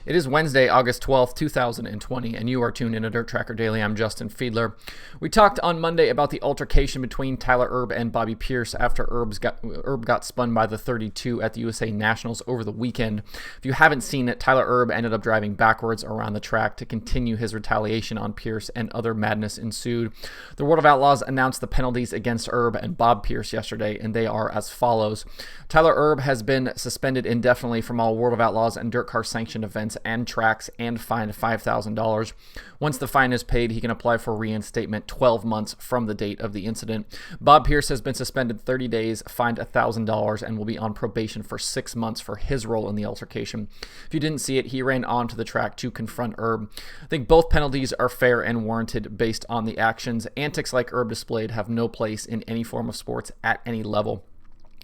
It is Wednesday, August 12th, 2020, and you are tuned in to DIRTRACKR Daily. I'm Justin Fiedler. We talked on Monday about the altercation between Tyler Erb and Bobby Pierce after Erb got spun by the 32 at the USA Nationals over the weekend. If you haven't seen it, Tyler Erb ended up driving backwards around the track to continue his retaliation on Pierce, and other madness ensued. The World of Outlaws announced the penalties against Erb and Bob Pierce yesterday, and they are as follows. Tyler Erb has been suspended indefinitely from all World of Outlaws and dirt car sanctioned events and tracks and fined $5,000. Once the fine is paid, he can apply for reinstatement 12 months from the date of the incident. Bob Pierce has been suspended 30 days, fined $1,000, and will be on probation for 6 months for his role in the altercation. If you didn't see it, he ran onto the track to confront Erb. I think both penalties are fair and warranted based on the actions. Antics like Erb displayed have no place in any form of sports at any level.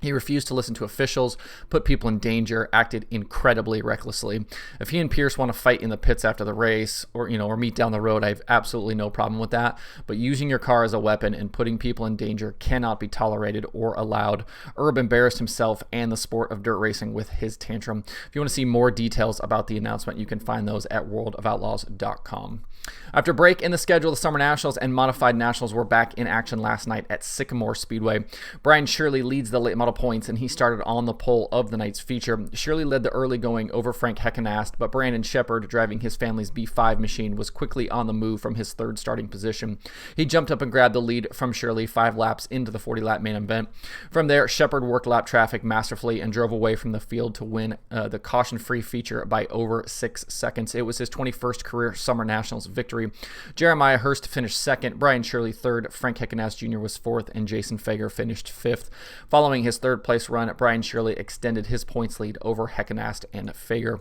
He refused to listen to officials, put people in danger, acted incredibly recklessly. If he and Pierce want to fight in the pits after the race or meet down the road, I have absolutely no problem with that. But using your car as a weapon and putting people in danger cannot be tolerated or allowed. Erb embarrassed himself and the sport of dirt racing with his tantrum. If you want to see more details about the announcement, you can find those at worldofoutlaws.com. After a break in the schedule, the Summer Nationals and Modified Nationals were back in action last night at Sycamore Speedway. Brian Shirley leads the late model points, and he started on the pole of the night's feature. Shirley led the early going over Frank Heckenast, but Brandon Shepard, driving his family's B5 machine, was quickly on the move from his third starting position. He jumped up and grabbed the lead from Shirley 5 laps into the 40-lap main event. From there, Shepard worked lap traffic masterfully and drove away from the field to win the caution-free feature by over 6 seconds. It was his 21st career Summer Nationals victory. Jeremiah Hurst finished second, Brian Shirley third, Frank Heckenast Jr. was fourth, and Jason Fager finished fifth. Following his third place run, Brian Shirley extended his points lead over Heckenast and Fager.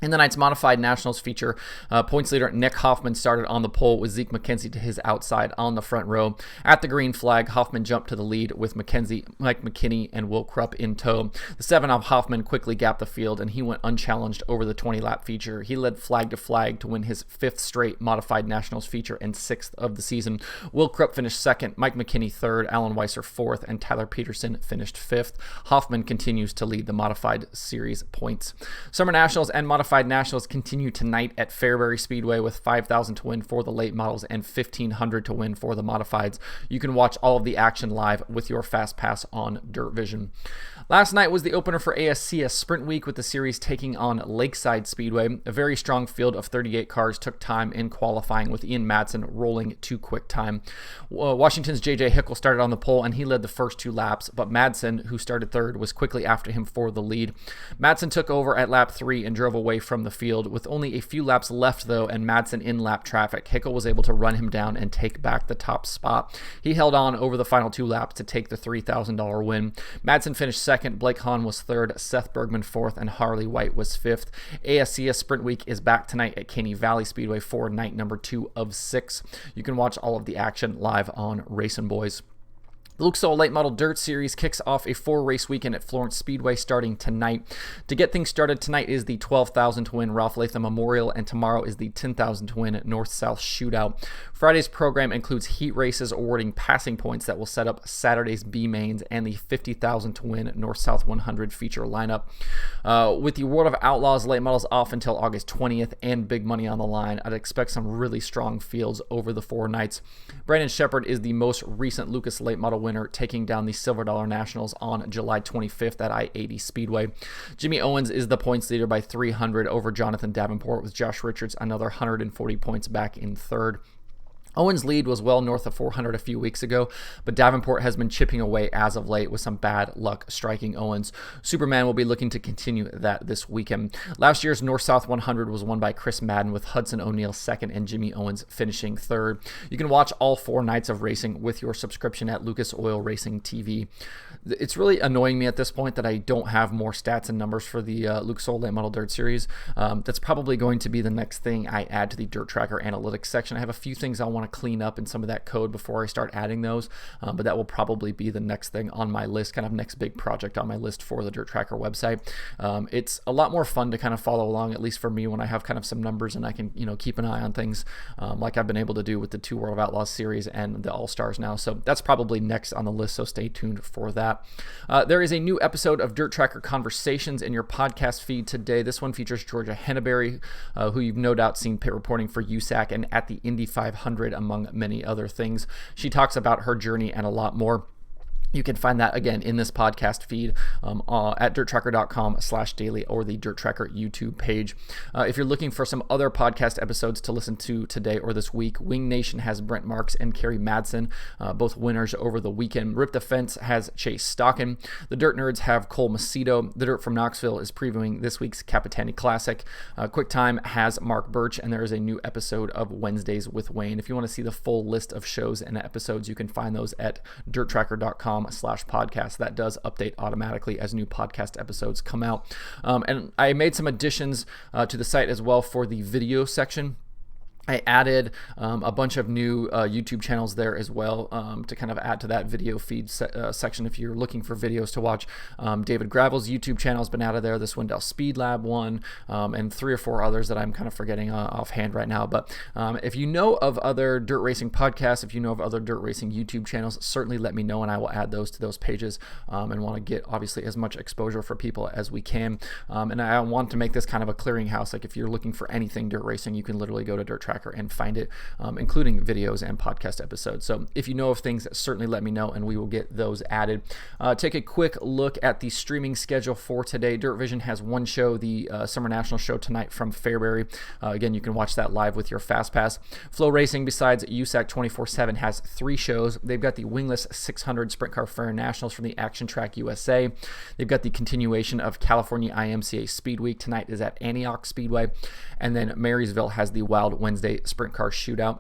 In the night's Modified Nationals feature, points leader Nick Hoffman started on the pole with Zeke McKenzie to his outside on the front row. At the green flag, Hoffman jumped to the lead with McKenzie, Mike McKinney, and Will Krupp in tow. The 7 of Hoffman quickly gapped the field, and he went unchallenged over the 20-lap feature. He led flag to flag to win his 5th straight Modified Nationals feature and 6th of the season. Will Krupp finished second, Mike McKinney third, Alan Weiser fourth, and Tyler Peterson finished fifth. Hoffman continues to lead the Modified Series points. Summer Nationals and Modified Nationals continue tonight at Fairbury Speedway with $5,000 to win for the late models and $1,500 to win for the modifieds. You can watch all of the action live with your Fast Pass on Dirt Vision. Last night was the opener for ASCS Sprint Week, with the series taking on Lakeside Speedway. A very strong field of 38 cars took time in qualifying, with Ian Madsen rolling to quick time. Washington's J.J. Hickle started on the pole, and he led the first 2 laps, but Madsen, who started third, was quickly after him for the lead. Madsen took over at lap 3 and drove away from the field. With only a few laps left, though, and Madsen in lap traffic, Hickle was able to run him down and take back the top spot. He held on over the final 2 laps to take the $3,000 win. Madsen finished second, Blake Hahn was third, Seth Bergman fourth, and Harley White was fifth. ASCS Sprint Week is back tonight at Caney Valley Speedway for night number 2 of 6. You can watch all of the action live on Racing Boys. The Lucas Oil Late Model Dirt Series kicks off a 4-race weekend at Florence Speedway starting tonight. To get things started, tonight is the $12,000 to win Ralph Latham Memorial, and tomorrow is the $10,000 to win North-South Shootout. Friday's program includes heat races awarding passing points that will set up Saturday's B mains and the $50,000 to win North-South 100 feature lineup. With the World of Outlaws late models off until August 20th and big money on the line, I'd expect some really strong fields over the 4 nights. Brandon Shepard is the most recent Lucas late model winner, taking down the Silver Dollar Nationals on July 25th at I-80 Speedway. Jimmy Owens is the points leader by 300 over Jonathan Davenport, with Josh Richards another 140 points back in third. Owens' lead was well north of 400 a few weeks ago, but Davenport has been chipping away as of late with some bad luck striking Owens. Superman will be looking to continue that this weekend. Last year's North-South 100 was won by Chris Madden, with Hudson O'Neal second and Jimmy Owens finishing third. You can watch all 4 nights of racing with your subscription at Lucas Oil Racing TV. It's really annoying me at this point that I don't have more stats and numbers for the Lucas Oil Late Model Dirt Series. That's probably going to be the next thing I add to the Dirt Tracker analytics section. I have a few things I want want to clean up in some of that code before I start adding those, but that will probably be the next thing on my list, kind of next big project on my list for the Dirt Tracker website. It's a lot more fun to kind of follow along, at least for me, when I have kind of some numbers and I can, keep an eye on things like I've been able to do with the 2 World of Outlaws series and the All-Stars now. So that's probably next on the list, so stay tuned for that. There is a new episode of Dirt Tracker Conversations in your podcast feed today. This one features Georgia Henneberry, who you've no doubt seen pit reporting for USAC and at the Indy 500, among many other things. She talks about her journey and a lot more. You can find that again in this podcast feed at DIRTRACKR.com/daily or the Dirt Tracker YouTube page. If you're looking for some other podcast episodes to listen to today or this week, Wing Nation has Brent Marks and Kerry Madsen, both winners over the weekend. Rip the Fence has Chase Stockin. The Dirt Nerds have Cole Macedo. The Dirt from Knoxville is previewing this week's Capitani Classic. Quick Time has Mark Birch, and there is a new episode of Wednesdays with Wayne. If you want to see the full list of shows and episodes, you can find those at DIRTRACKR.com/podcast. That does update automatically as new podcast episodes come out. And I made some additions to the site as well for the video section. I added a bunch of new YouTube channels there as well to kind of add to that video feed section if you're looking for videos to watch. David Gravel's YouTube channel has been added there, the Swindell Speed Lab one, and 3 or 4 others that I'm kind of forgetting offhand right now. But if you know of other dirt racing podcasts, if you know of other dirt racing YouTube channels, certainly let me know and I will add those to those pages and want to get obviously as much exposure for people as we can. And I want to make this kind of a clearinghouse. Like if you're looking for anything dirt racing, you can literally go to Dirt Tracker and find it, including videos and podcast episodes. So if you know of things, certainly let me know and we will get those added. Take a quick look at the streaming schedule for today. Dirt Vision has one show, the Summer National show tonight from Fairbury. Again, you can watch that live with your Fast Pass. Flow Racing, besides USAC 24/7, has 3 shows. They've got the Wingless 600 Sprint Car Fair Nationals from the Action Track USA. They've got the continuation of California IMCA Speed Week. Tonight is at Antioch Speedway. And then Marysville has the Wild Wednesday Sprint Car Shootout.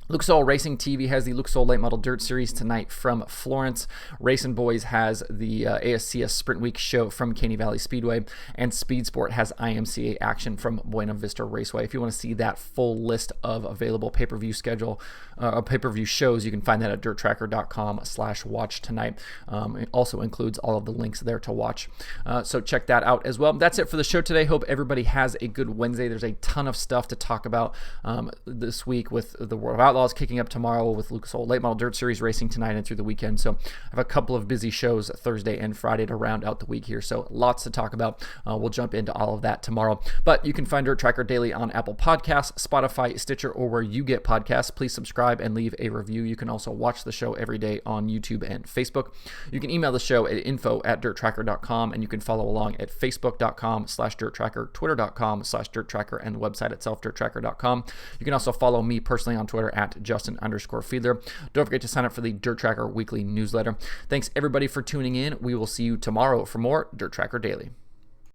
Luxol Racing TV has the Luxol Late Model Dirt Series tonight from Florence. Racing Boys has the ASCS Sprint Week show from Caney Valley Speedway. And Speed Sport has IMCA action from Buena Vista Raceway. If you want to see that full list of available pay-per-view shows, you can find that at DIRTRACKR.com/watch tonight. It also includes all of the links there to watch. So check that out as well. That's it for the show today. Hope everybody has a good Wednesday. There's a ton of stuff to talk about this week with the World of Outlaws kicking up tomorrow, with Lucas Oil Late Model Dirt Series racing tonight and through the weekend. So I have a couple of busy shows Thursday and Friday to round out the week here. So lots to talk about. We'll jump into all of that tomorrow. But you can find Dirt Tracker Daily on Apple Podcasts, Spotify, Stitcher, or where you get podcasts. Please subscribe and leave a review. You can also watch the show every day on YouTube and Facebook. You can email the show at info@dirttracker.com, and you can follow along at facebook.com/dirttracker, twitter.com/dirttracker, and the website itself, dirttracker.com. You can also follow me personally on Twitter at Justin_Fiedler. Don't forget to sign up for the Dirt Tracker weekly newsletter. Thanks everybody for tuning in. We will see you tomorrow for more Dirt Tracker Daily.